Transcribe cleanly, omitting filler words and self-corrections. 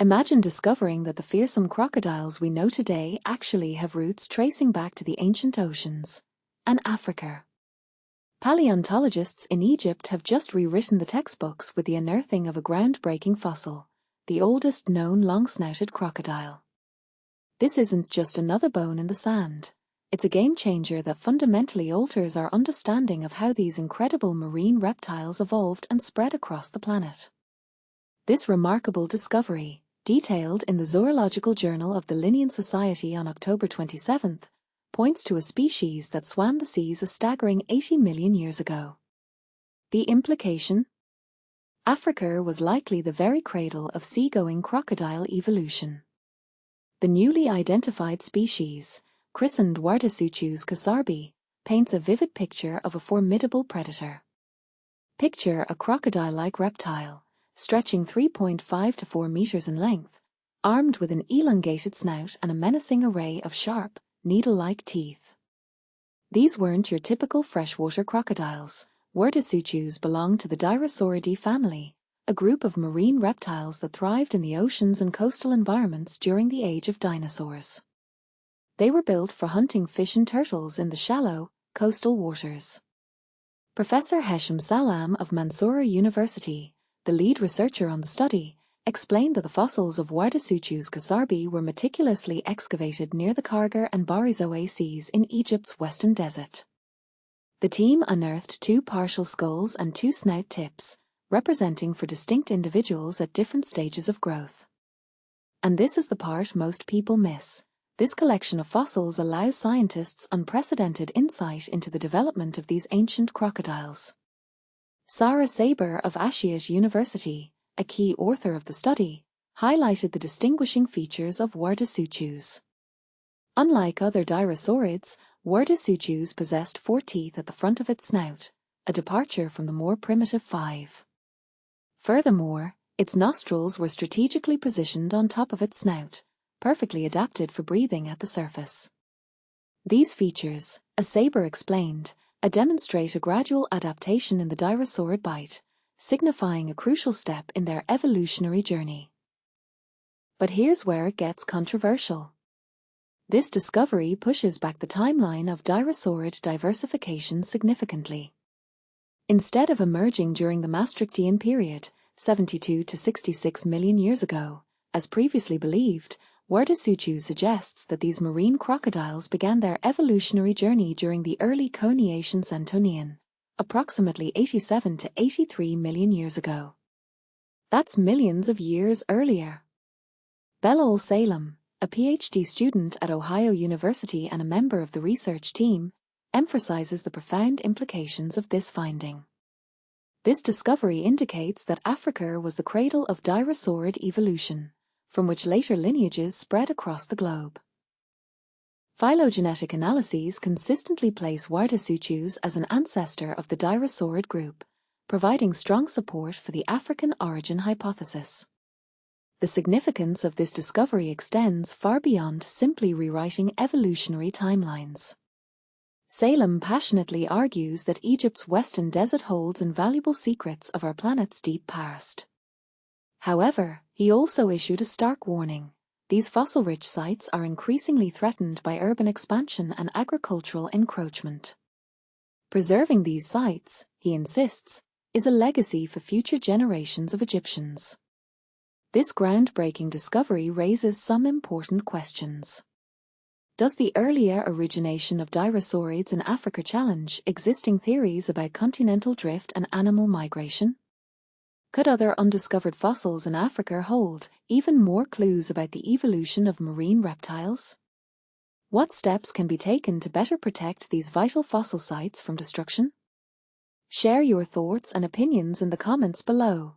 Imagine discovering that the fearsome crocodiles we know today actually have roots tracing back to the ancient oceans and Africa. Paleontologists in Egypt have just rewritten the textbooks with the unearthing of a groundbreaking fossil, the oldest known long-snouted crocodile. This isn't just another bone in the sand. It's a game-changer that fundamentally alters our understanding of how these incredible marine reptiles evolved and spread across the planet. This remarkable discovery, detailed in the Zoological Journal of the Linnean Society on October 27, points to a species that swam the seas a staggering 80 million years ago. The implication? Africa was likely the very cradle of seagoing crocodile evolution. The newly identified species, christened Wadisuchus kassabi, paints a vivid picture of a formidable predator. Picture a crocodile-like reptile, stretching 3.5 to 4 meters in length, armed with an elongated snout and a menacing array of sharp, needle-like teeth. These weren't your typical freshwater crocodiles. Wadisuchus belonged to the Dyrosaurid family, a group of marine reptiles that thrived in the oceans and coastal environments during the age of dinosaurs. They were built for hunting fish and turtles in the shallow, coastal waters. Professor Hesham Salam of Mansoura University, the lead researcher on the study, explained that the fossils of Wadisuchus kassabi were meticulously excavated near the Kargar and Barizoe seas in Egypt's western desert. The team unearthed 2 partial skulls and 2 snout tips, representing for distinct individuals at different stages of growth. And this is the part most people miss. This collection of fossils allows scientists unprecedented insight into the development of these ancient crocodiles. Sarah Saber of Ashiat University, a key author of the study, highlighted the distinguishing features of Wadisuchus. Unlike other Dyrosaurids, Wadisuchus possessed 4 teeth at the front of its snout, a departure from the more primitive 5. Furthermore, its nostrils were strategically positioned on top of its snout, perfectly adapted for breathing at the surface. These features, as Saber explained, demonstrate a gradual adaptation in the Dyrosaurid bite, signifying a crucial step in their evolutionary journey. But here's where it gets controversial. This discovery pushes back the timeline of Dyrosaurid diversification significantly. Instead of emerging during the Maastrichtian period, 72 to 66 million years ago, as previously believed, Wadisuchus suggests that these marine crocodiles began their evolutionary journey during the early Coniacian Santonian, approximately 87 to 83 million years ago. That's millions of years earlier. Belal Salem, a PhD student at Ohio University and a member of the research team, emphasizes the profound implications of this finding. This discovery indicates that Africa was the cradle of Dyrosaurid evolution, from which later lineages spread across the globe. Phylogenetic analyses consistently place Wadisuchus as an ancestor of the Dyrosaurid group, providing strong support for the African origin hypothesis. The significance of this discovery extends far beyond simply rewriting evolutionary timelines. Salem passionately argues that Egypt's western desert holds invaluable secrets of our planet's deep past. However, he also issued a stark warning. These fossil-rich sites are increasingly threatened by urban expansion and agricultural encroachment. Preserving these sites, he insists, is a legacy for future generations of Egyptians. This groundbreaking discovery raises some important questions. Does the earlier origination of Dyrosaurids in Africa challenge existing theories about continental drift and animal migration? Could other undiscovered fossils in Africa hold even more clues about the evolution of marine reptiles? What steps can be taken to better protect these vital fossil sites from destruction? Share your thoughts and opinions in the comments below.